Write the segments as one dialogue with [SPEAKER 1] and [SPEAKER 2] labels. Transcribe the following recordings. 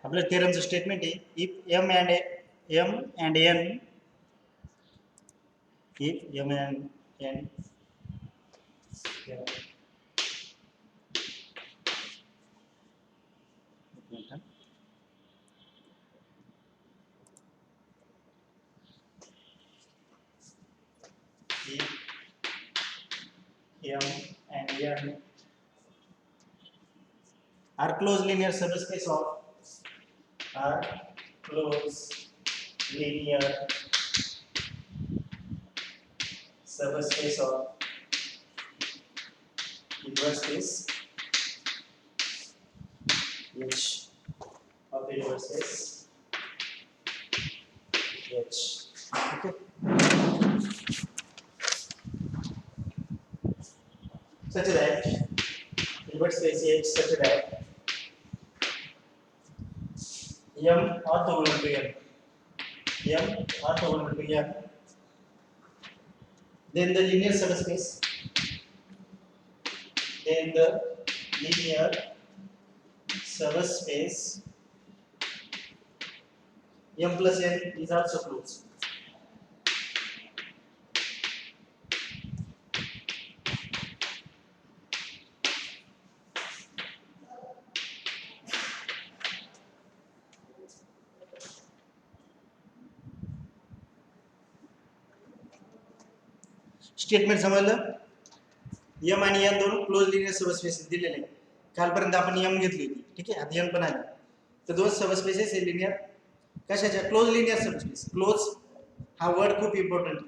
[SPEAKER 1] आपल्या theoremचं स्टेटमेंट आहे if m and n if m and n if m and n are closed linear subspace of are closed linear subspace of inverse space H of the inverse space H. Okay. Such that inverse space H such that M orthogonal to N. M orthogonal to N. Then the linear subspace. Then the linear subspace M plus N is also closed. Statement समजलं m आणि n दोन close linear subspaces दिलेले आहेत कालपर्यंत आपण m घेतली होती ठीक आहे आता n पण आली तर दोन सबस्पेसेस हे लिनियर कशाच्या क्लोज लिनियर सबस्पेस क्लोज हा वर्ड खूप इम्पॉर्टंट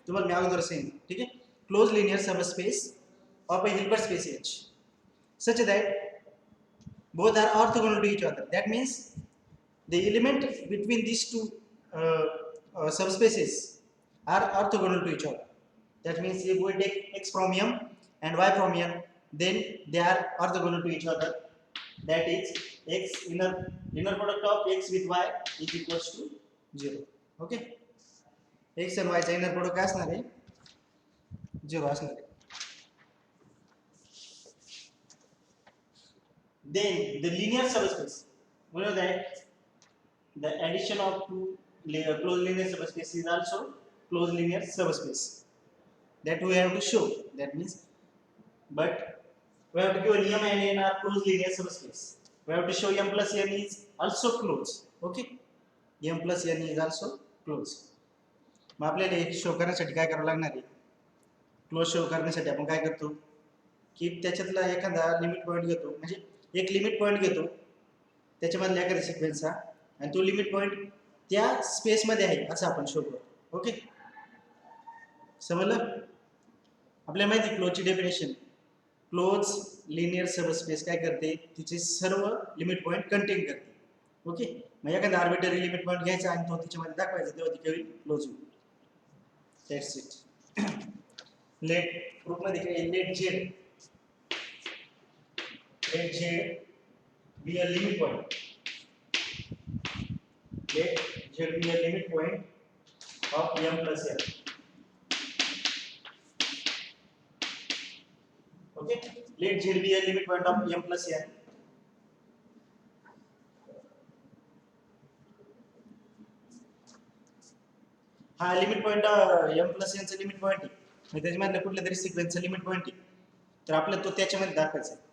[SPEAKER 1] तुम्हाला मी अगोदर सांगितलं ठीक आहे close linear subspace of a Hilbert space H such that both are orthogonal to each other. That means the element between these two subspaces are orthogonal to each other. That means if we take x from M and y from N, then they are orthogonal to each other. That is x inner product of x with y is equals to 0. Okay. x and y चा inner product काय असणार आहे 0 असणार आहे. Then the linear subspace, we know that the addition of two closed linear subspace is also closed linear subspace. That we have to show. That means, but we have to give M and N are closed linear subspace. We have to show M plus N is also closed. Okay, M plus N is also closed. मग आपल्याला हे show करण्यासाठी काय करावं लागणार आहे close show करण्यासाठी आपण काय करतो की त्याच्यातला एखादा लिमिट पॉईंट घेतो म्हणजे एक लिमिट पॉइंट घेतो त्याच्यामधला एखादा सिक्वेन्सचा आणि तो लिमिट पॉइंट त्या स्पेसमध्ये आहे असं आपण शो करतो ओके समजलं आपल्याला माहिती क्लोजची डेफिनेशन क्लोज लिनियर सबस्पेस काय करते तिचे सर्व लिमिट पॉइंट कंटेन करते ओके मग एखादा आर्बिटरी लिमिट पॉइंट घ्यायचा आणि तो तिच्यामध्ये दाखवायचा तेव्हा ती केवळ क्लोज होईल दॅट्स इट लेट ग्रुपमध्ये काय let Z let Z be a limit point. Let Z be a limit point of M plus N. Okay. Let Z be a limit point of M plus N. हा limit point M plus N चा limit point आहे त्याच्यामध्ये कुठल्या तरी सिक्वेन्सचा limit point आहे तर आपल्याला तो त्याच्यामध्ये दाखवायचा आहे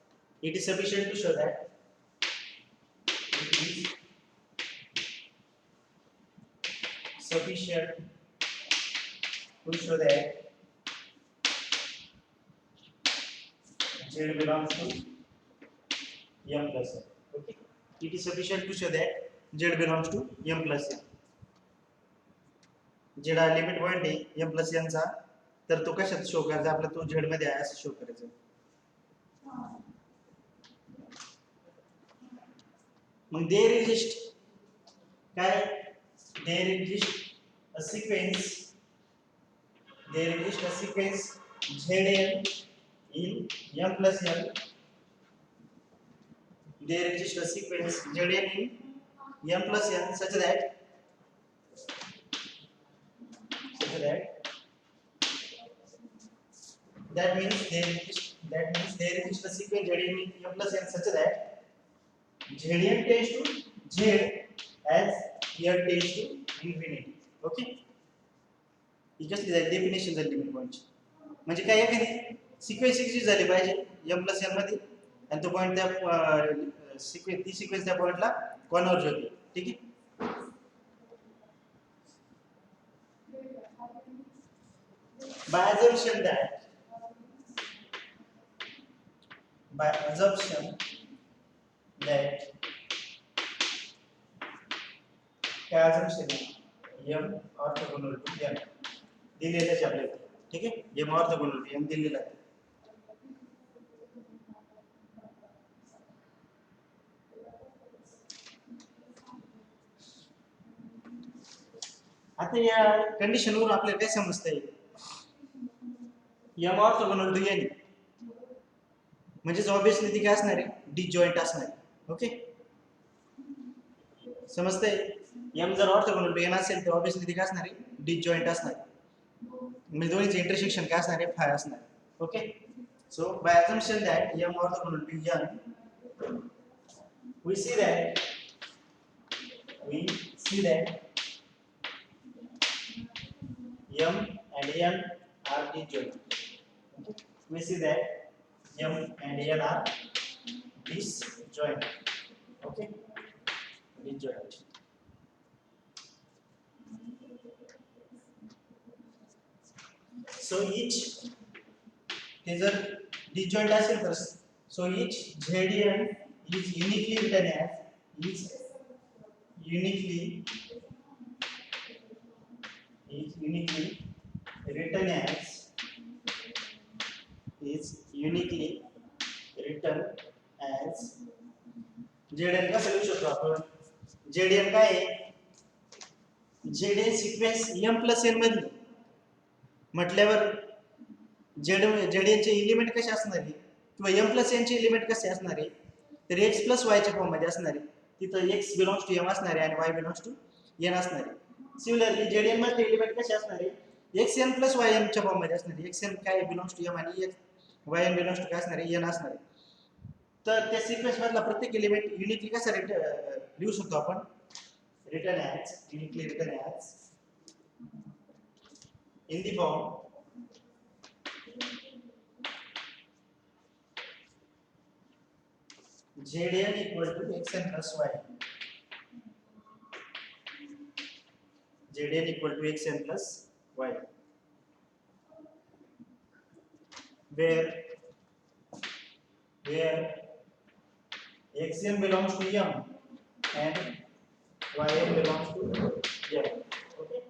[SPEAKER 1] It is sufficient to show that Z belongs to M plus N. Okay. It is sufficient to show that Z belongs to M plus N. जेडा लिमिट पॉइंट आहे M plus N चा तर तो कशात शो करायचा आपला तो Z मध्ये आहे असं शो करायचं मग there exists a sequence Zn in M plus N there exists a sequence Zn in M plus N such that that means there exists a sequence Zn in M plus N such that Zn tends to z as here tends to infinity. Okay, ही कसली झाली definition झाली limit पॉइंटची. म्हणजे काय एखादी sequence exist झाली पाहिजे m plus n मध्ये आणि तो पॉइंट त्या सिक्वेन्स त्या पॉइंटला कॉन्व्हर्ज होते. ठीक आहे. by assumption that काय assumption आहे m ऑर्थोगोनल टू n दिलेलं आहे आपल्याला. ठीक आहे, m ऑर्थोगोनल टू n दिलेलं आहे. आता या कंडिशन वरून आपल्याला काय समजतंय m ऑर्थोगोनल टू n म्हणजे ऑब्वियसली ती काय असणार आहे डिसजॉइंट असणार आहे. ओके, समजतंय. m जर ऑर्थोगोनल टू n असेल तर ऑब्वियसली ती काय असणार आहे डिसजॉइंट असणार आहे. म्हणजे दोन्हीचे इंटरसेक्शन काय असणार आहे फाय असणार आहे. Okay, so by assumption that m orthogonal to n we see that m and n are disjoint. Okay? We see that m and n are disjoint. Okay, disjoint. So each हे जर disjoint असेल तर so each ZN is uniquely written as ZN कसं लिहू शकतो आपण. ZN काय आहे ZN sequence m plus n मधली म्हटल्यावर ZN चे एलिमेंट कसे असणार आहे किंवा m प्लस n चे एलिमेंट कसे असणार आहे तर x प्लस y च्या फॉर्म मध्ये असणार आहे. तिथं x बिलॉंग्स टू m असणार आहे आणि y बिलॉंग्स टू n असणार आहे. सिमिलरली ZN मध्ये एलिमेंट कसे असणार आहे xn प्लस yn च्या फॉर्म मध्ये असणार आहे. xn काय बिलॉंग्स टू m आणि yn बिलॉंग्स टू काय असणार आहे n असणार आहे. तर त्या सिक्वेन्स मधला प्रत्येक एलिमेंट युनिकली कसा लिहू शकतो आपण return as in the form Zn equal to xn plus y. Zn equal to xn plus y. Where xn belongs to m and yn belongs to m. Okay.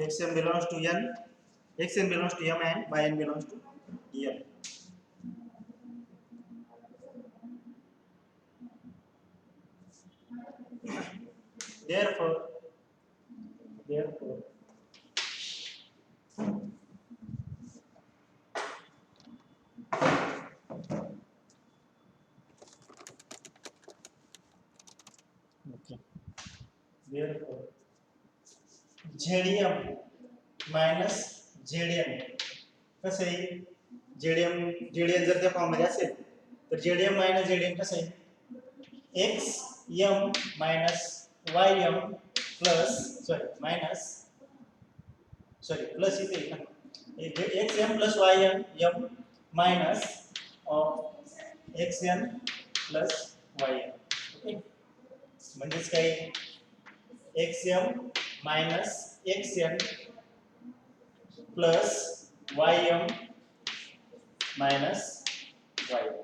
[SPEAKER 1] xn belongs to m and yn belongs to m. Therefore ZM minus ZN कसं आहे ZN जर त्या form मध्ये असेल तर ZM minus ZN कसं आहे XM minus YM plus plus इथे ना XM plus YM minus of XN plus YM. Okay, म्हणजेच काय XM minus XN plus YM minus YM.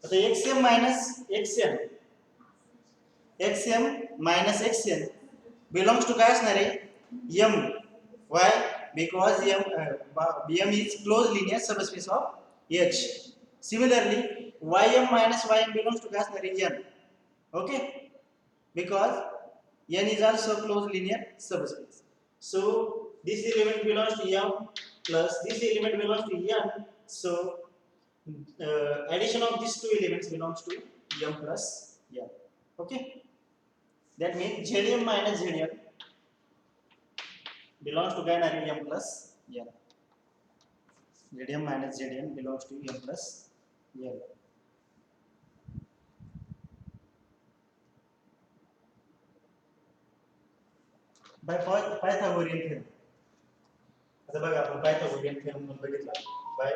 [SPEAKER 1] आता XM minus XN belongs to काय असणार आहे M. Why? Because M is closed linear subspace of H. Similarly, Ym minus Ym belongs to काय असणार आहे N. Okay, because N is also closed linear subspace. So this element belongs to M plus this element belongs to N. So addition of these two elements belongs to M plus N. Okay, that means Zm minus Zn belongs to M plus N. ZM minus ZN belongs to M plus L. By Pythagorean theorem. आता बघा आपण Pythagorean theorem बघितला. By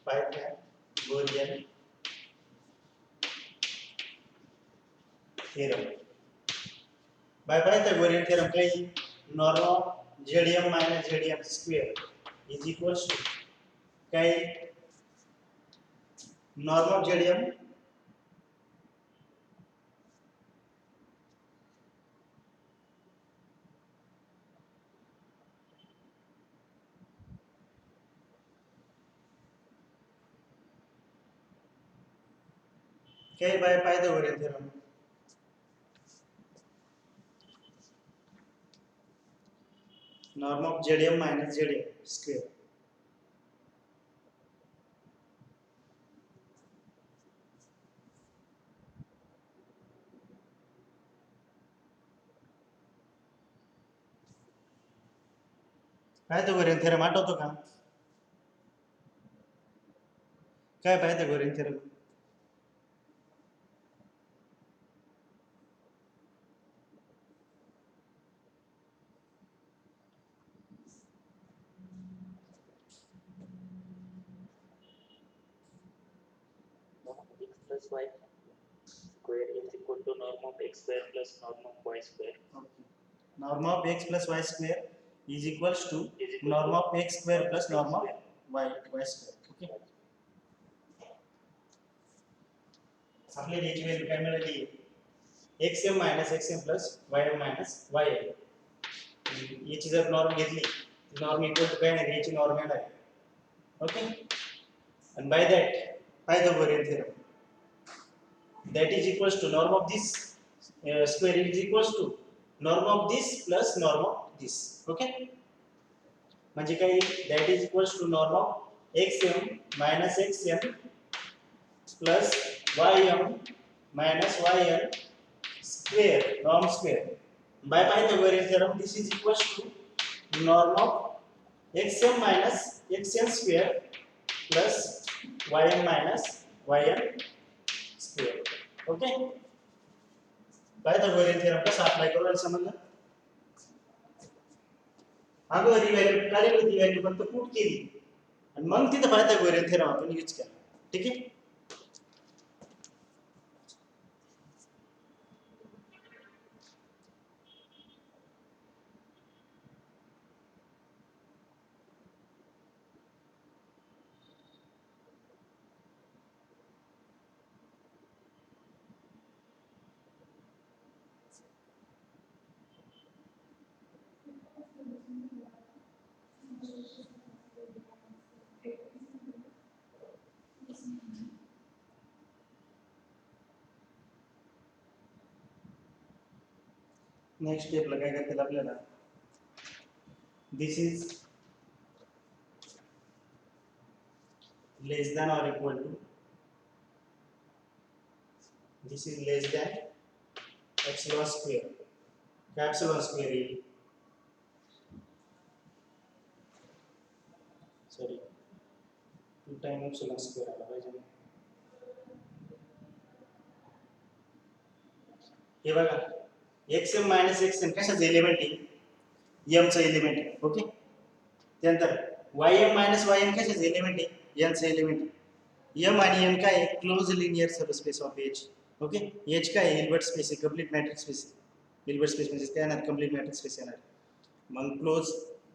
[SPEAKER 1] Pythagorean theorem. By Pythagorean theorem काही norm of ZM minus ZM square is equals to काही norm of ZM काही by Pythagorean theorem norm of ZM minus ZM square. Pythagorean theorem आठवतो का? काय Pythagorean theorem?
[SPEAKER 2] Plus y square is equal to norm of x square plus norm of y square.
[SPEAKER 1] Okay. Norm of x plus y square is equals to norm of x square plus norm of y square. Okay. आपले याची value काय मिळाली? xm minus xm plus ym minus yn. याची जर norm घेतली, norm equal to काय नाही, याची नॉर्म येणार आहे. Okay. And by that Pythagorean theorem, that is equals to norm of this square is equals to norm of this plus norm of this. Okay. म्हणजे काय, that is equals to norm of xm minus xm plus ym minus yn square, norm square. By Pythagorean theorem, this is equals to norm of xm minus xn square plus ym minus yn square. Okay. Pythagorean theorem कसा apply करू याला समजलं? अगोदर ही value काढली होती, value फक्त put केली आणि मग तिथे पायथागोरियन थेरम आपण यूज केला. ठीक आहे. नेक्स्ट स्टेपला काय करतील आपल्याला, this is less than or equal to, this is less than epsilon square. काय एप्सिलॉन स्क्वेअर येईल? सॉरी, 2 टाइम एप्सिलॉन स्क्वेअर आला पाहिजे. हे बघा, xm minus xn कशाचं एलिमेंट आहे? m चं एलिमेंट आहे. ओके. त्यानंतर ym minus yn कशाचं एलिमेंट आहे? n चं एलिमेंट आहे. m आणि n काय आहे? Close linear subspace of H. Okay. H काय आहे? हिल्बर्ट स्पेस आहे, complete matrix space. Hilbert space म्हणजे काय येणार? कंप्लीट मॅट्रिक्स स्पेस येणार. मग close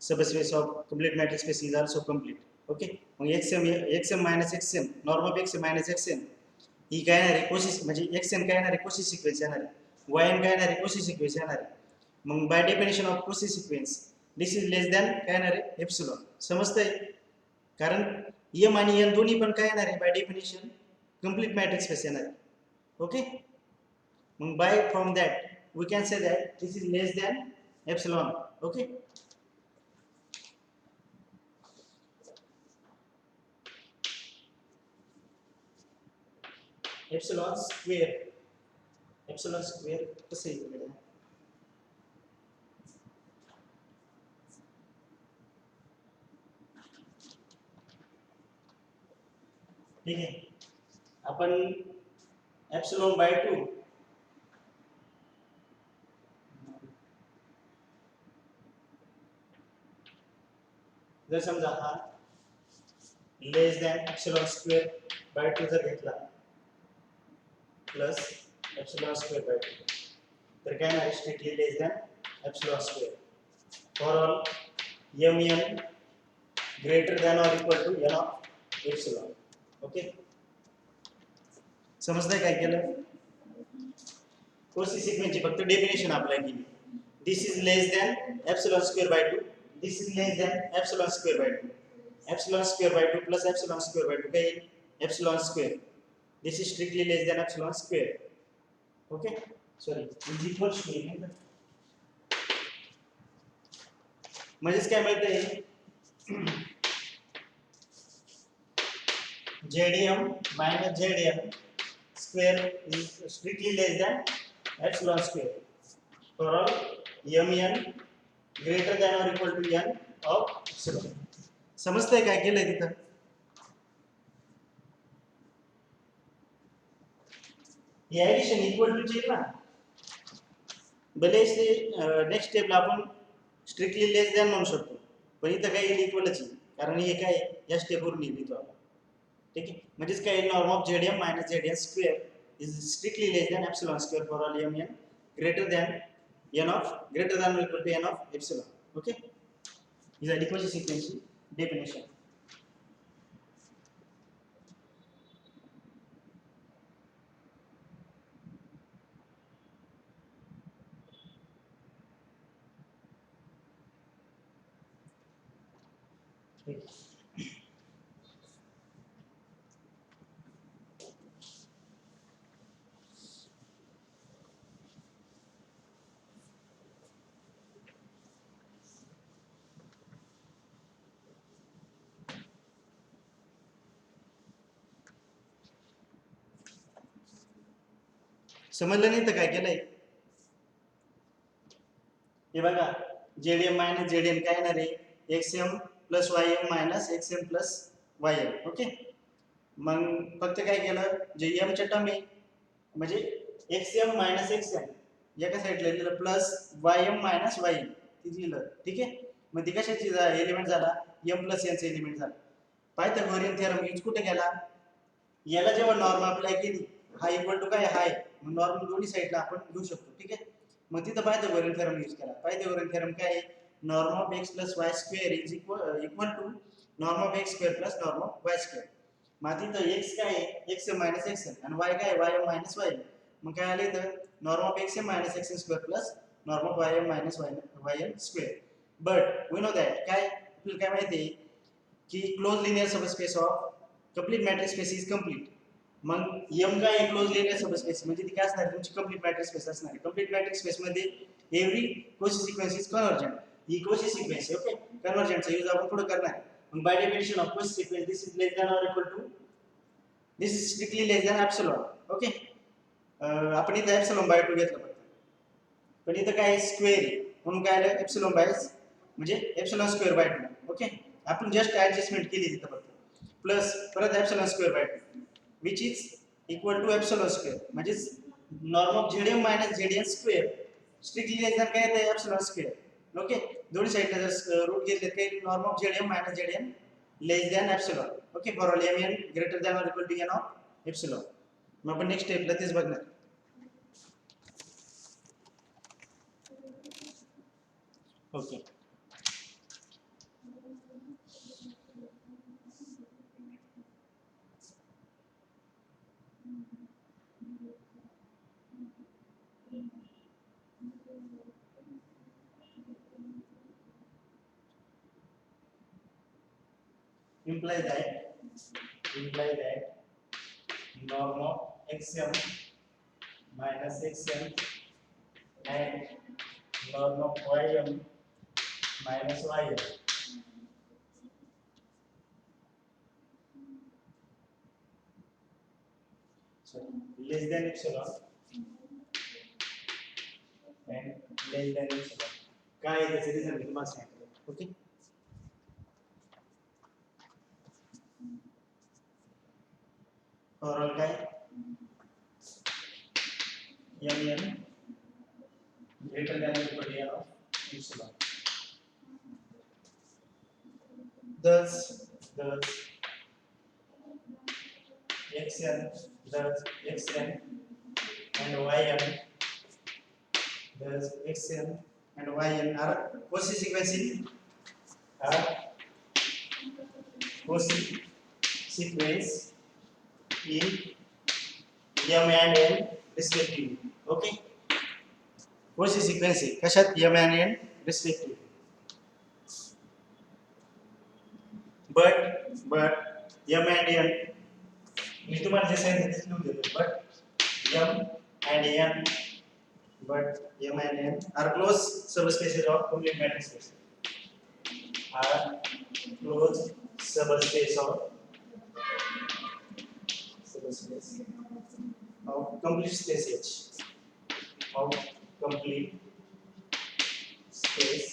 [SPEAKER 1] subspace of complete matrix space is also complete. Okay. मग xm minus xn, norm of xm minus xn ही काय येणार आहे? कोशी म्हणजे xn काय येणार आहे? कोशी सिक्वेन्स येणार आहे. yn काय येणार आहे? कोशी सिक्वेन्स येणार आहे. मग by definition of Cauchy sequence this is less than काय येणार आहे? एप्सिलॉन. समजतंय? कारण m आणि n दोन्ही पण काय येणार आहे? By definition complete matrix space येणार आहे. ओके. मग by from that we can say that this is less than epsilon. Okay. Epsilon square, epsilon square कसं येईल? ठीक आहे. आपण एप्सिलॉन बाय 2 जर समजा हा लेस दॅन एप्सिलॉन स्क्वेअर बाय 2 जर घेतला प्लस एप्सिलॉन स्क्वेअर बाय 2 तर काय नाही strictly less than epsilon square for all mn greater than or equal to n of epsilon. Okay समजतंय काय केलं कोसी सिक्वेन्सची फक्त डेफिनेशन अप्लाय केली this is less than epsilon square by 2 this is less than epsilon square by 2 epsilon square by 2 plus epsilon square by 2 काय epsilon square this is strictly less than epsilon square okay sorry is equal to म्हणजेच काय मिळतंय ZM minus ZM square is strictly less than epsilon square for all mn greater than or equal to n of epsilon. समजतंय काय केलंय तिथं हे addition equal to चे ना भले नेक्स्ट स्टेपला आपण स्ट्रिक्टली लेस दॅन म्हणू शकतो पण इथं काही इक्वलच आहे कारण हे काय या स्टेपवरून लिहितो आपण ठीक आहे म्हणजेच काय norm of ZM minus ZN square is strictly less than epsilon square for all mn greater than or equal to n of epsilon okay is adequacy sequence definition. समजलं नाही तर काय केलंय हे बघा ZM मायनस ZN काय येणार आहे XM plus YM minus XM plus YM okay मग फक्त काय केलं जे M च्या टर्म आहे म्हणजे XM मायनस XM एका साईडला लिहिलं प्लस YM मायनस YM ती लिहिलं ठीक आहे मग ती कशाची एलिमेंट झाला M प्लस N चा एलिमेंट झाला पायथागोरियन थेरम यूज कुठे केला याला जेव्हा नॉर्म अप्लाय केली हा इक्वल टू काय हाय मग नॉर्मल दोन्ही साइडला आपण घेऊ शकतो ठीक आहे मग तिथं पायथागोरियन थेरम यूज केला पायथागोरियन थेरम काय आहे norm of x plus y square is equal to norm of x square plus norm of y square मग तिथं x काय आहे x मायनस xn आणि y काय y मायनस y मग काय आलं इथं norm of x minus xn square plus norm of y minus yn square but we know that काय आपल्याला काय माहिती आहे की close linear subspace of complete matrix space is complete मग m काय आहे क्लोज लिनियर सबस्पेस म्हणजे ती काय असणार तुमची कंप्लीट मॅट्रिक्स स्पेस असणार आहे कंप्लीट मॅट्रिक्स स्पेस मध्ये every Cauchy sequence is convergent ही कोशी सिक्वेन्स ओके कन्वर्जंटचा यूज आपण पुढे करणार मग by definition of Cauchy sequence this is less than or equal to this is strictly less than epsilon okay आपण इथे epsilon bye 2 घेतलं फक्त पण इथं काय स्क्वेअर आहे म्हणून काय आलं एप्सिलॉन बाय म्हणजे एप्सिलॉन स्क्वेअर बाय 2 ओके आपण जस्ट ऍडजस्टमेंट केली तिथं फक्त प्लस परत epsilon square by 2 which is equal to epsilon square म्हणजेच norm of ZM minus ZN square strictly less than काय येते epsilon square ओके दोन्ही साइडला जर रूट घेतले तर norm of ZM minus ZN less than epsilon okay for all mn greater than or equal to n of epsilon मग आपण next स्टेपला तेच बघणार okay imply that norm of xm minus xm and norm of ym minus ym so less than epsilon and less than epsilon काय आहे त्याचे result तुम्हाला सांगितलं ओके ओव्हरऑल काय mn greater than or equal to n of epsilon. Thus xn and yn xn and yn are co-sequence in m and n respectively. Okay, co-sequence कशात m and n respectively. but m and n मी तुम्हाला जे सांगितलं तेच लिहून देतो. but m and n are closed subspaces of complete matrix space. Are closed subspace of complete space H. Of complete space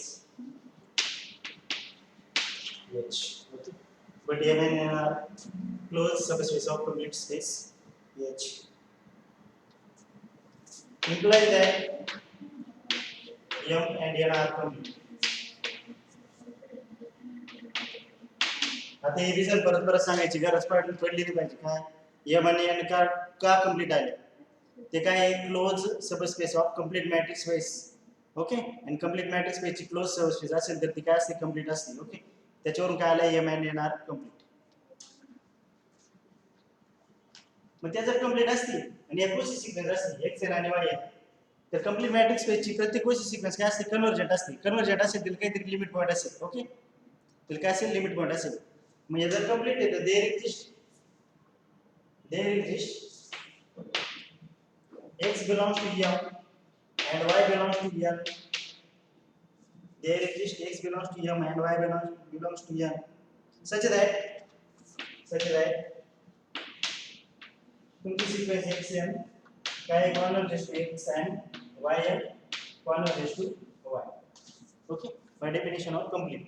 [SPEAKER 1] H. Okay. But m and n are closed subspace of complete space H. Imply that m and n are complete. आता हे result परत सांगायची गरज पडली नाही पाहिजे. काय m आणि n का कंप्लीट आले ते काय close subspace of complete matrix space. Okay, आणि कंप्लीट मॅट्रिक्स स्पेसची क्लोज सबस्पेस असेल तर ती काय असते कंप्लीट असते. ओके, त्याच्यावरून काय आलं m and n are complete. मग त्या जर कंप्लीट असतील आणि या कोशी सिक्वेन्स असतील xn आणि yn तर कंप्लीट मॅट्रिक्स स्पेसची प्रत्येक कोशी सिक्वेन्स काय असते कन्वर्जंट असते. कन्वर्जंट असेल तर काहीतरी लिमिट पॉईंट असेल. ओके, तर काय असेल लिमिट पॉईंट असेल. मग हे जर कंप्लीट आहे तर there exist x belongs to m and y belongs to n. There exists x belongs to m and y belongs to n such that तुमची सिक्वेन्स xn काय converges to x and yn converges to y. Okay, by definition of complete.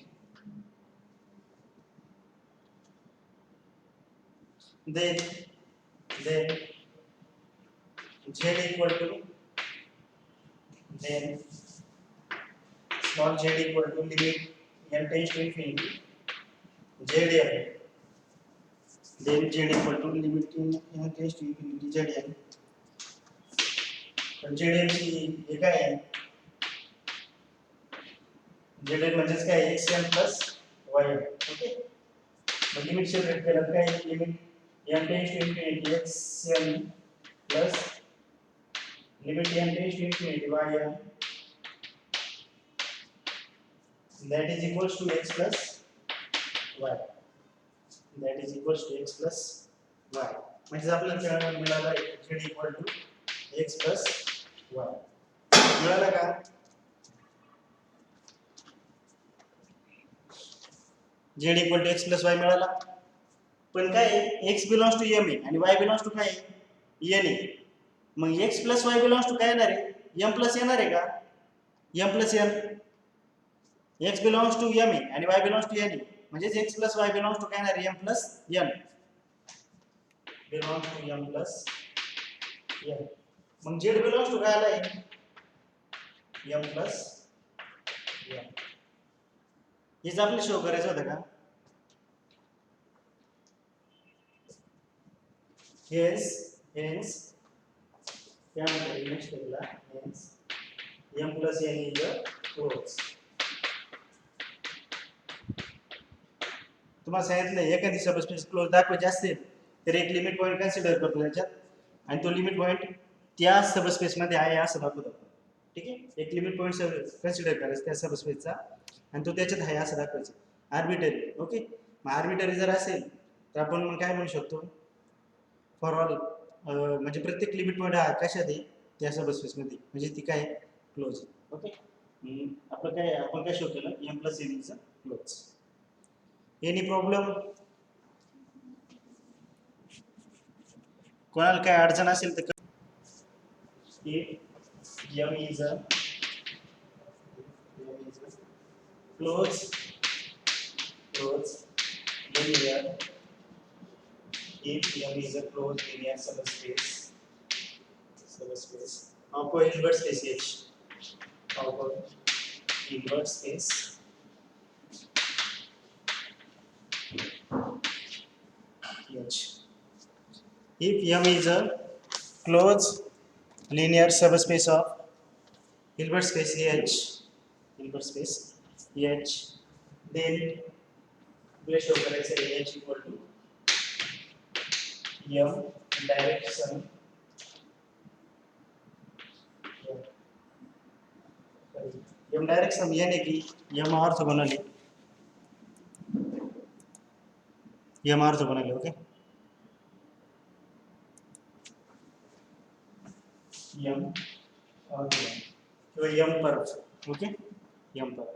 [SPEAKER 1] Then z equal to then small z equal to limit n tends to infinity zn. Then z equal to limit n tends to infinity zn. पण zn ची हे काय आहे zn म्हणजेच काय xn plus yn. Okay, मग limit separate केलं काय limit n tends to infinity xn plus limit n tends to infinity yn that is equals to x plus y. That is equals to x plus y. म्हणजे आपल्याला मिळाला z equal to x plus y. मिळाला का? z equal to x plus y मिळाला. पण काय x belongs to m आणि y belongs to काय n आहे. मग x plus y belongs to काय येणार आहे m plus येणार आहे का m plus n. x belongs to m आणि y belongs to n म्हणजे x plus y belongs to काय येणार आहे m plus n belongs to m plus n. मग z belongs to काय आला आहे m plus n. हेच आपल्याला शो करायचं होतं का. hence क्या म्हणतात नेक्स्ट स्टेपला hence m plus n is the close. तुम्हाला सांगितलं एखादी सबस्पेस क्लोज दाखवायची असेल तर एक लिमिट पॉईंट कन्सिडर करतो त्याच्यात आणि तो लिमिट पॉईंट त्या सबस्पेस मध्ये आहे असं दाखवतो. ठीक आहे, एक लिमिट पॉईंट कन्सिडर करायचं त्या सबस्पेसचा आणि तो त्याच्यात आहे असं दाखवायचं आर्बिटरी. ओके, मग आर्बिटरी जर असेल तर आपण मग काय म्हणू शकतो फॉर ऑल म्हणजे प्रत्येक लिमिट पॉईंट हा कशात आहे त्या सबस्पेस मध्ये म्हणजे ती काय क्लोज. ओके, आपण काय शो केलं m plus n is close. Any problem कोणाला काय अडचण असेल तर m is a close linear if M is a closed linear subspace of a inverse space H, of a inverse space H. If M is a closed linear subspace of Hilbert space H, then ratio corrects H equal to M direct sum M direct sum यानी कि M orthogonal है M orthogonal है okay M orthogonal तो M पर okay M पर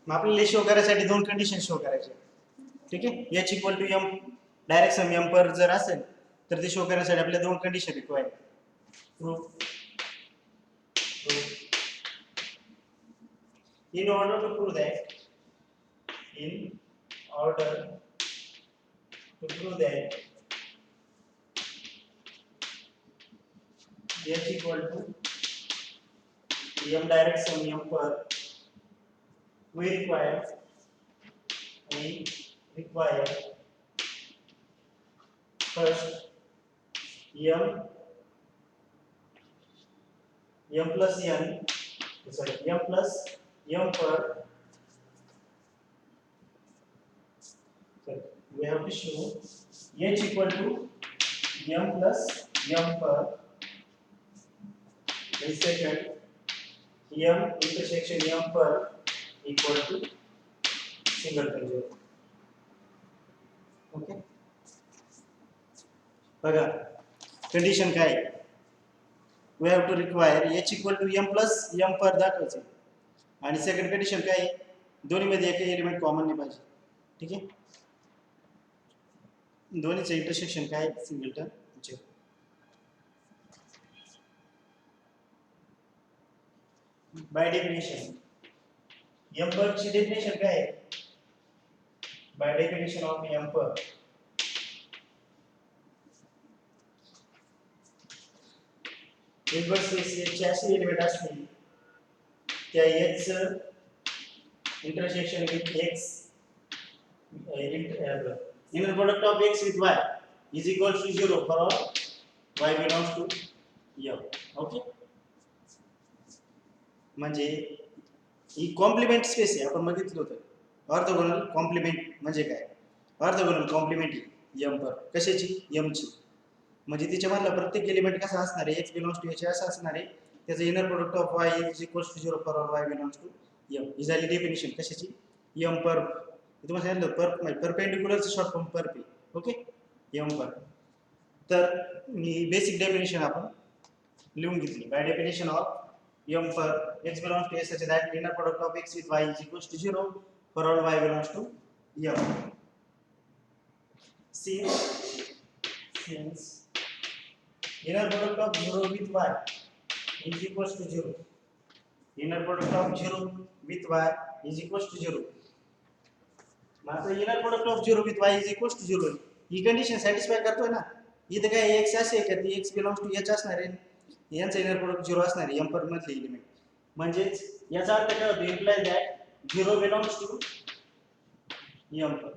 [SPEAKER 1] मग आपल्याला show करायसाठी दोन condition show करायचे ठीक आहे H equal to M direct sum M perp जर असेल तर ते शो करण्यासाठी आपल्याला दोन condition require proof in order to prove that H equal to M direct sum M per we require first M plus N sorry M plus M per sorry, we have to show H equal to M plus M per and second M intersection M per equal to singleton zero okay बघा condition काय we have to require H equal to M plus M per दाखवायचे आणि second condition काय दोन्ही मध्ये एक element common नाही पाहिजे ठीक आहे दोन्हीचे इंटरसेक्शन काय singleton zero by definition M per ची डेफिनेशन काय आहे by definition of M per inverse space चे असे एलिमेंट असतील त्या H intersection with X inner product of X with Y is equal to 0 for all Y belongs to M okay म्हणजे ही complement space आहे आपण बघितलं होतं ऑर्थोगोनल कॉम्प्लिमेंट म्हणजे काय ऑर्थोगोनल कॉम्प्लिमेंट M पर कशाची M ची म्हणजे तिच्यामधला प्रत्येक एलिमेंट कसा असणार आहे X belongs to H असं असणार आहे त्याचं inner product of Y is equal to 0 for all Y belongs to M ही झाली डेफिनेशन कशाची M पर तुम्हाला सांगितलं पर परपेंडिक्युलरचं शॉर्ट फॉर्म पर पी ओके M पर तर ही बेसिक डेफिनेशन आपण लिहून घेतली bye definition of M per X belongs to S such that inner product of X with Y is equal to 0 for all Y belongs to M since inner product of 0 with Y is equals to 0 inner product of 0 with Y is equals to 0 मात्र inner product of 0 with Y is equals to 0 he condition satisfy करतोय ना इथे काय X असे आहे का ती X belongs to H असणार आहे यांचा इनर प्रोडक्ट 0 असणार आहे M पर मधले एलिमेंट म्हणजे याचा अर्थ काय होतो imply that 0 belongs to M per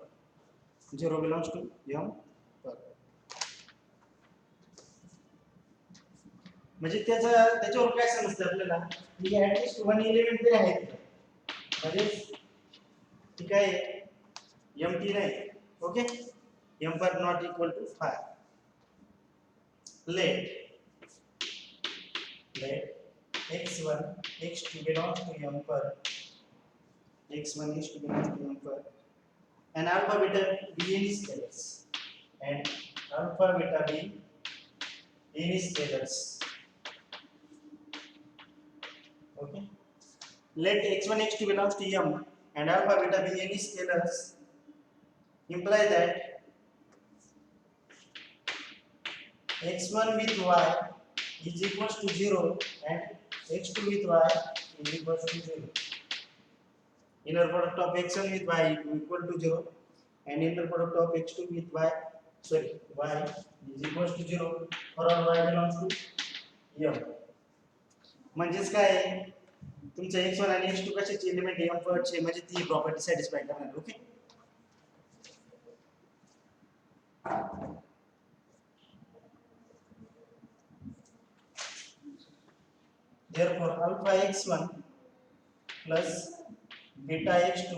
[SPEAKER 1] 0 belongs to M पर म्हणजे त्याच्यावर काय समजतं आपल्याला की ऍटलीस्ट वन एलिमेंट तरी आहे म्हणजे ठीक आहे M3 नाही okay M perp not equal to 5 let x1 x2 belongs to M per x1 x2 belongs to M per and alpha beta be any scalars and alpha beta be any scalars okay let x1 x2 belongs to M and alpha beta be any scalars imply that x1 with y is equals to 0 and x2 with y is equals to 0 inner product of x1 with y equal to 0 and inner product of x2 with y is equals to 0 for all y belongs to m. म्हणजेच काय तुमचं x1 आणि x2 कशाचे element m पॉइंटचे म्हणजे ती property satisfy करणार. Okay therefore alpha x1 plus beta x2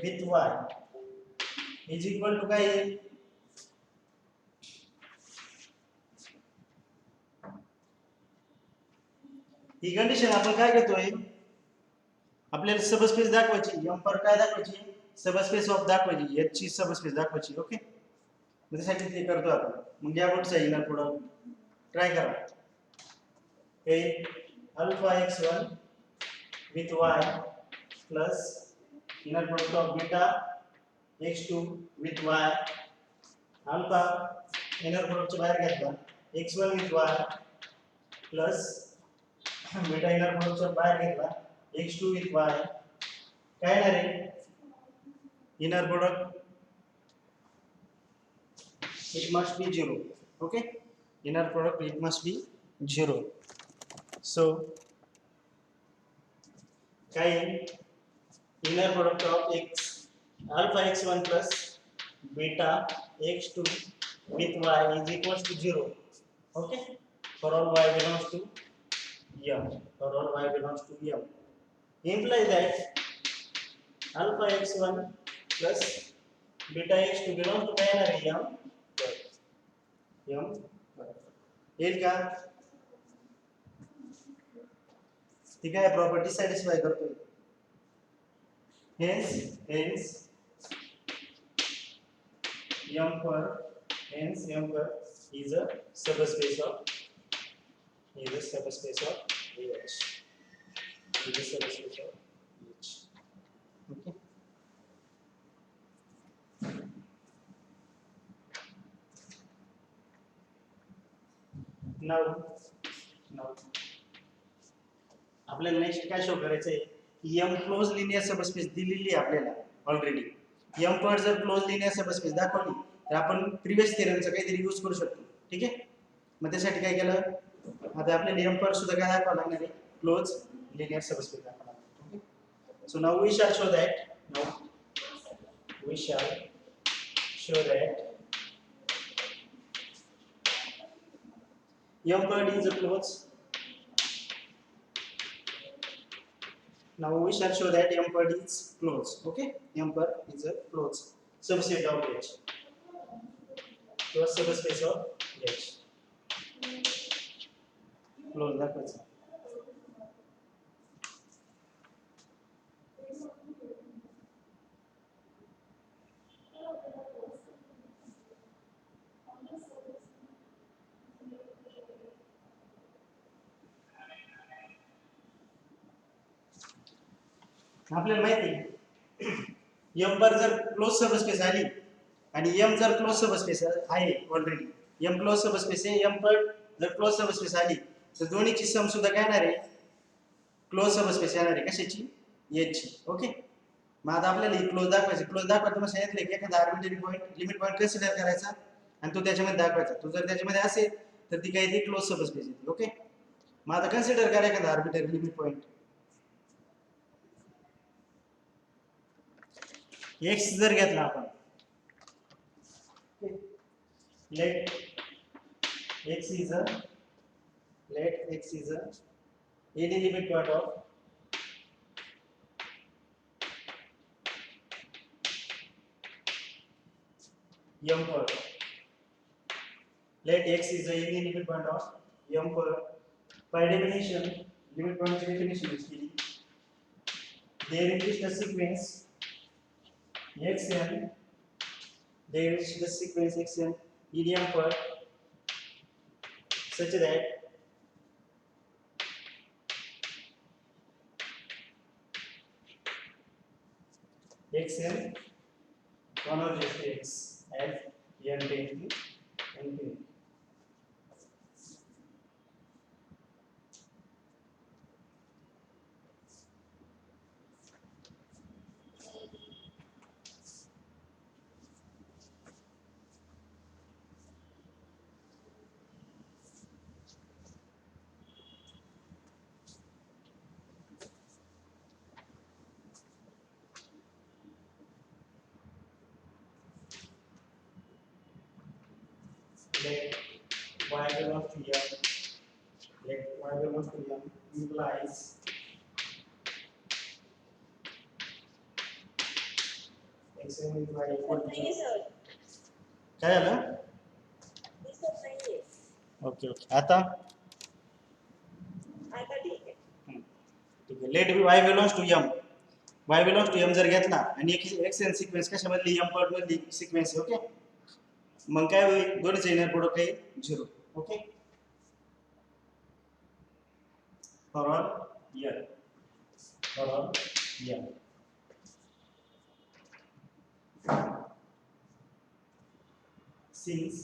[SPEAKER 1] with y is equal to काय आहे ही कंडिशन आपण काय घेतोय आपल्याला सबस्पेस दाखवायची m पर काय दाखवायची सबस्पेस ऑफ दाखवायची h ची सबस्पेस दाखवायची. ओके त्यासाठी ते करतो आपण. मग या पुढचा इनर प्रोडक्ट ट्राय करा. हे alpha x1 with y plus inner product of beta x2 with y alpha inner product च्या बाहेर घेतला x1 with y plus beta inner product च्या बाहेर घेतला x2 with y काय येणार आहे inner product it must be 0. okay inner product it must be 0. so काय inner product of x alpha x1 plus beta x2 with y is equals to 0. okay for all y belongs to m for all y belongs to m implies that alpha x1 plus beta x2 belongs to काय येणार m येईल का ती काय property satisfy करतोय. hence m per is a subspace of H. is a subspace of H. okay now आपल्याला next काय show करायचं आहे m क्लोज लिनियर सबस्पेस दिलेली आहे आपल्याला ऑलरेडी. m पर जर क्लोज लिनियर सबस्पेस दाखवली तर आपण प्रीवियस थेरमचा काहीतरी यूज करू शकतो. ठीक आहे मग त्यासाठी काय केलं आता आपल्याला m पर सुद्धा काय दाखवावं लागणार आहे क्लोज लिनियर सबस्पेस दाखवावं लागणार. Okay so now we shall show that m per is a close. Now we shall show that m per is close. Okay, m per is a close subset of H. Close subspace of H. Close दाखवायचं. आपल्याला माहिती आहे m perp जर close subspace आली आणि m जर close subspace आहे already m close subspace आहे m पर जर क्लोज सबस्पेस आली तर दोन्हीची सम सुद्धा काय येणार आहे क्लोज सबस्पेस येणार आहे कशाची h ची. ओके मग आता आपल्याला ही क्लोज दाखवायची क्लोज दाखवायचं मग सांगितलं की एखादा arbitrary point limit point consider करायचा आणि तो त्याच्यामध्ये दाखवायचा. तो जर त्याच्यामध्ये असेल तर ती काय ती क्लोज सबस्पेस येते. ओके मग आता कन्सिडर करा एखादा आर्बिट्ररी लिमिट पॉईंट x जर घेतला आपण let x is a any limit point of m per let x is a any limit point of m per by definition limit point definition is केली there is the sequence xn there is the sequence xn in m per such that xn converges to x as n tends to infinity. belongs to M, let y belongs to M implies x and y equal to काय झालं? Okay okay आता ठीक आहे late y belongs to M, y belongs to M जर घेतला आणि x n sequence कशामधली M part मधली सिक्वेन्स आहे ओके मग काय होईल दोन्हीचे इनर प्रोडक्ट आहे 0 okay for all n since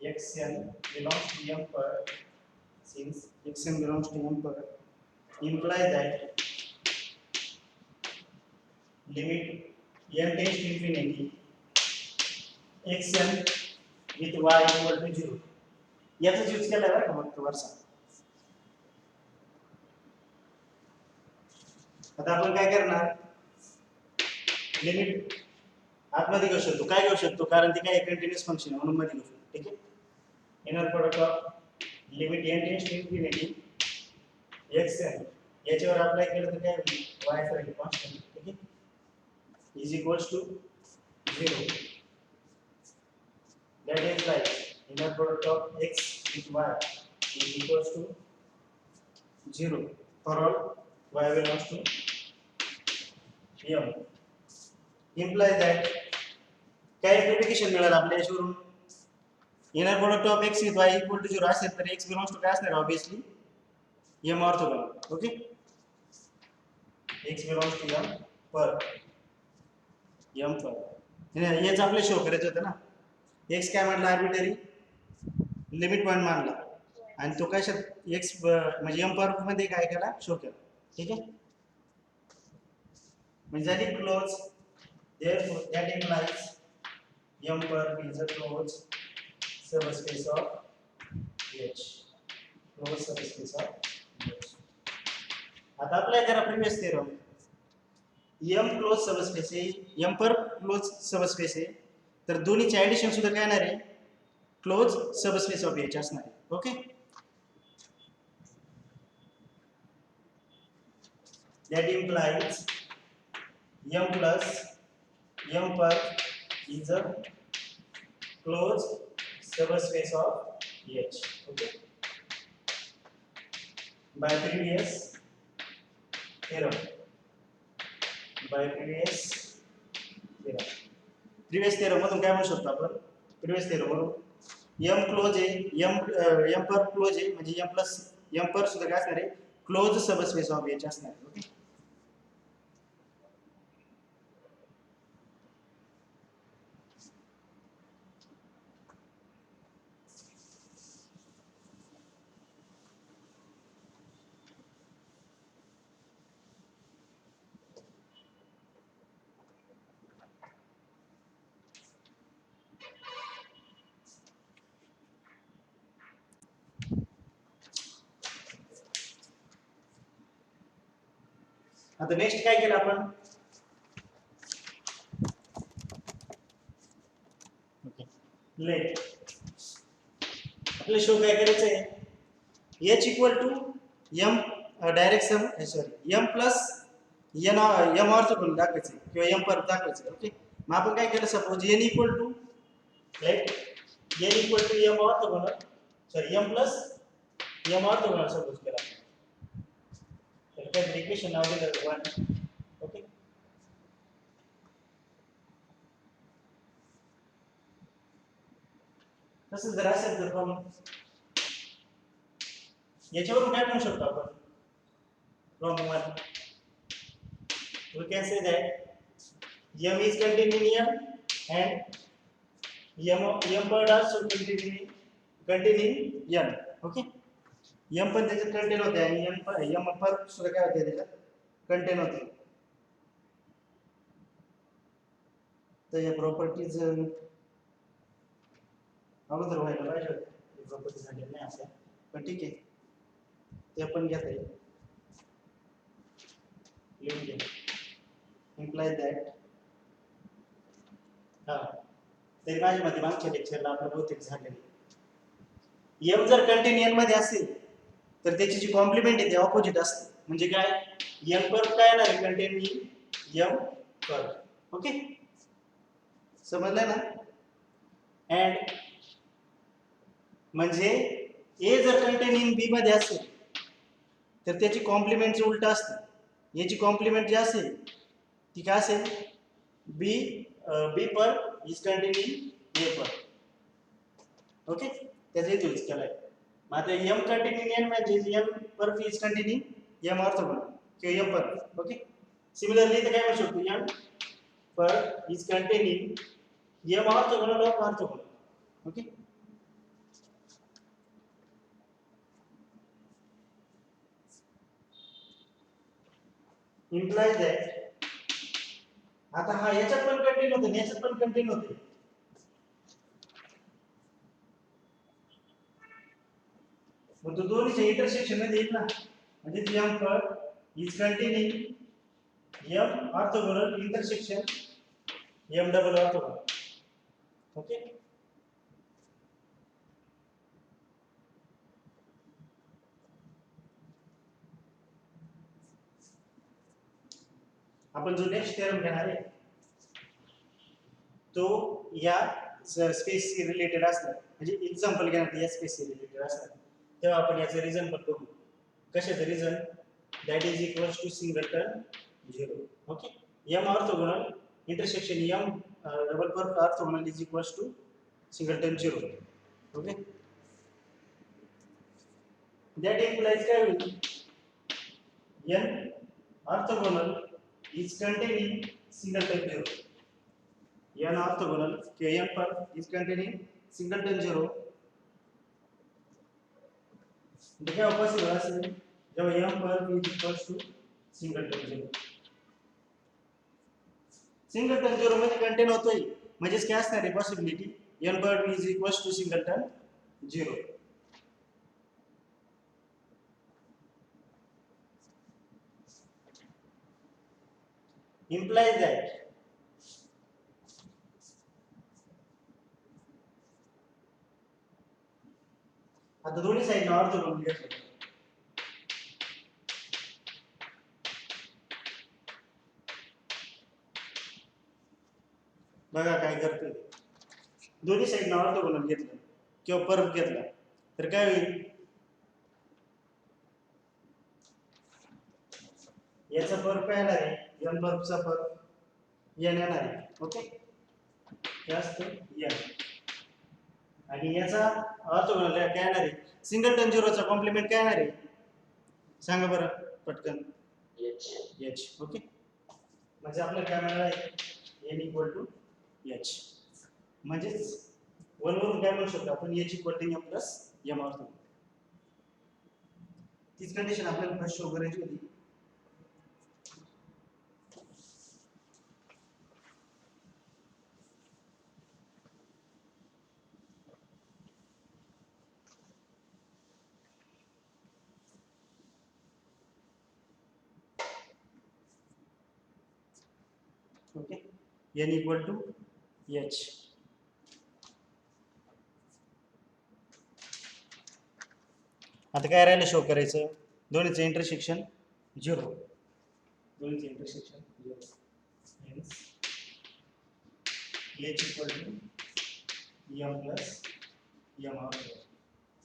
[SPEAKER 1] xn belongs to M per since xn belongs to M per imply that limit n tends to infinity xn with y equal to 0 याचा use केलाय बरं का फक्त वरचा आता आपण काय करणार लिमिट आतमध्ये घेऊ शकतो काय घेऊ शकतो कारण ते काय कंटिन्यूअस फंक्शन आहे म्हणून मध्ये घेऊ शकतो ठीक आहे inner product of limit n tends to infinity xn याच्यावर अप्लाय केलं तर काय होईल y चा कॉन्स्टंट ठीक आहे is equals to 0 that is like inner product of x with y is equals to 0 for all y belongs to M implies that काय implication मिळेल आपल्या याच्यावरून inner product of x with y equal to 0 असेल तर x belongs to काय असणार obviously M orthogonal okay x belongs to M पर हेच आपले शो करायचं होतं ना x काय म्हटलं आर्बिटरी लिमिट पॉइंट मानला आणि तो कशात x म्हणजे m पर मध्ये काय केला शो केला ठीक आहे म्हणजे झाली close therefore that implies M per is a closed subspace of H closed subspace of H आता अप्लाय करा previous theorem M close subspace आहे M पर क्लोज सबस्पेस आहे तर दोन्हीचे ऍडिशन सुद्धा काय येणार आहे क्लोज सबस्पेस ऑफ H असणार आहे okay that implies M plus M per is a closed subspace of H okay by previous theorem previous theorem मधून काय म्हणू शकतो आपण previous theorem मधून M क्लोज आहे M पर क्लोज आहे म्हणजे M प्लस M पर सुद्धा काय असणार आहे क्लोज सबस्पेस ऑफ H असणार आहे ओके आता नेक्स्ट काय केलं आपण ओके लेट आपले शो काय करायचं आहे h equal to m direct sum sorry m plus n m orthogonal दाखवायचं किंवा m पर दाखवायचं ओके मग आपण काय केलं suppose n equal to let n equal to m orthogonal sorry m plus m orthogonal suppose केला तर काय इक्वेशन नाव दिलं 1 ओके तसं जर असेल तर पण याच्यावरून काय म्हणू शकतो आपण from 1 we can say that m is contained in m and m part also contained in n okay m पण त्याच्यात कंटेन होते आणि m पर सुद्धा काय होते त्याच्यात कंटेन होते तर या प्रॉपर्टीज अगोदर व्हायला पाहिजे होते प्रॉपर्टी साठी नाही असं पण ठीक आहे ते आपण घेता येईल लिहून घ्या implies that तरी माझ्या मते मागच्या लेक्चरला आपलं बहुतेक झालेलं एम जर कंटिन्यू मध्ये असेल तर त्याची जी कॉम्प्लिमेंट आहे ते ऑपोजिट असते म्हणजे काय एम कर्व काय येणार आहे कंटिन्यू एम कर्व ओके समजलं ना अँड म्हणजे ए जर कंटेन इन बी मध्ये असेल तर त्याची कॉम्प्लिमेंटचं उलट असतं याची कॉम्प्लिमेंट जी असेल ती काय असेल B B perp is contain in A perp okay त्याचा हेतू केलाय मग आता एम कंटेन इन एन म्हणजे M perp is contain in M orthogonal किंवा एम पर ओके सिमिलरली इथे काय म्हणू शकतो M perp is contain in M orthogonal of orthogonal okay implies that आता हा याच्यात पण कंटिन्यू होते याच्यात पण कंटिन्यू होते मग तो दोन्हीच्या इंटरसेक्शन मध्ये येईल ना म्हणजे M perp is continue M orthogonal intersection M double orthogonal okay आपण जो नेक्स्ट थेरम घेणार आहे तो या स्पेसशी रिलेटेड असणार म्हणजे एक्झाम्पल घेणार या स्पेसशी रिलेटेड असणार तेव्हा आपण याचं रिझन पण बघू कशाचं reason that is equals to singleton 0 okay M orthogonal intersection M double perp orthogonal is equals to singleton 0 okay that implies काय होईल N orthogonal is containing singleton 0 n orthogonal के n perp is containing singleton 0 तो क्या possible असेल जब m per is equals to singleton 0 singleton 0 मध्ये content होतोय म्हणजे काय असणार आहे possibility n perp is equals to singleton 0 implies that आता दोन्ही साइड ऑर्थोगोनल घेतलं बघा काय करतोय दोन्ही साइड ऑर्थोगोनल घेतलं किंवा परत घेतला तर काय होईल याचा पर काय येणार आहे n बर्फचा पर n येणार आहे ओके हे असतं n आणि याचा ऑर्थोगोनल काय येणार आहे सिंगलटन 0 चा कॉम्प्लिमेंट काय येणार आहे सांगा बरं पटकन h ओके म्हणजे आपल्याला काय मिळणार आहे n इक्वल टू h म्हणजे 1 वरून काय म्हणू शकतो आपण h equal to m plus m orthogonal तीच कंडिशन आपल्याला फर्स्ट शो करायची होती okay n equal to h आता काय राहिलं शो करायचं दोन्हीचं इंटरसेक्शन 0 दोन्हीचं intersection 0 hence h equal to m plus m orthogonal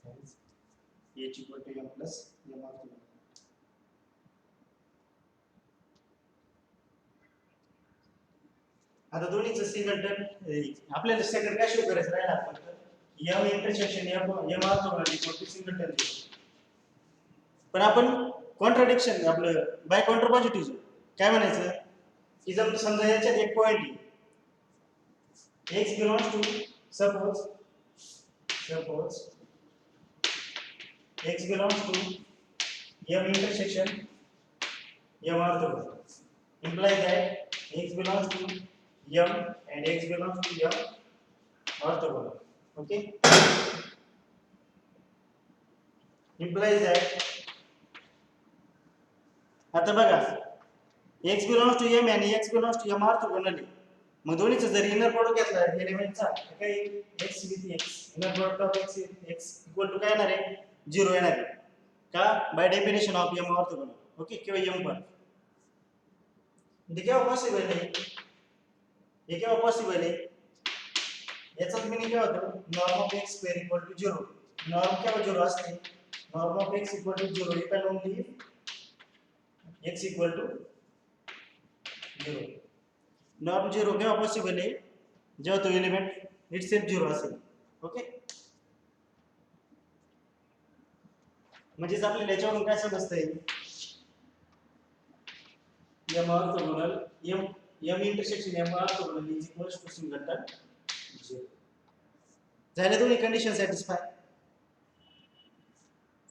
[SPEAKER 1] hence h equal to m plus m orthogonal आता दोन्हीचं सिंगलटन आपल्याला सेकंड काय शो करायचं राहिला फक्त m intersection m orthogonal equal to singleton 0 पण आपण कॉन्ट्राडिक्शन आपलं बाय कॉन्ट्रापॉझिटिव्ह काय म्हणायचं की जर समजा याच्यात एक पॉइंट आहे x belongs to suppose x belongs to m intersection m orthogonal imply that x belongs to m and x belongs to m orthogonal okay implies that आता बघा x belongs to m आणि x belongs to m orthogonal मग दोन्हीचं जर inner product घेतला एलिमेंटचा तर काय X with X inner product of X X equal to काय येणार आहे 0 येणार आहे का by definition of M orthogonal okay किंवा एम पण ते केव्हा पॉसिबल आहे हे केव्हा पॉसिबल आहे याचाच मिनिंग काय होतं norm of X square equal to 0 norm केव्हा 0 असते norm of X equal to 0 if and only X equal to 0 norm 0 केव्हा पॉसिबल आहे जेव्हा तो एलिमेंट इटसेल्फ 0 असेल ओके म्हणजेच आपल्याला याच्यावरून काय समजतंय M orthogonal M M intersection M orthogonal is equals to singleton 0 झाले दोन्ही condition satisfy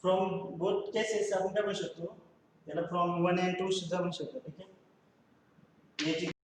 [SPEAKER 1] from both cases आपण काय म्हणू शकतो त्याला फ्रॉम 1 and 2 सुद्धा म्हणू शकतो ठीक आहे याची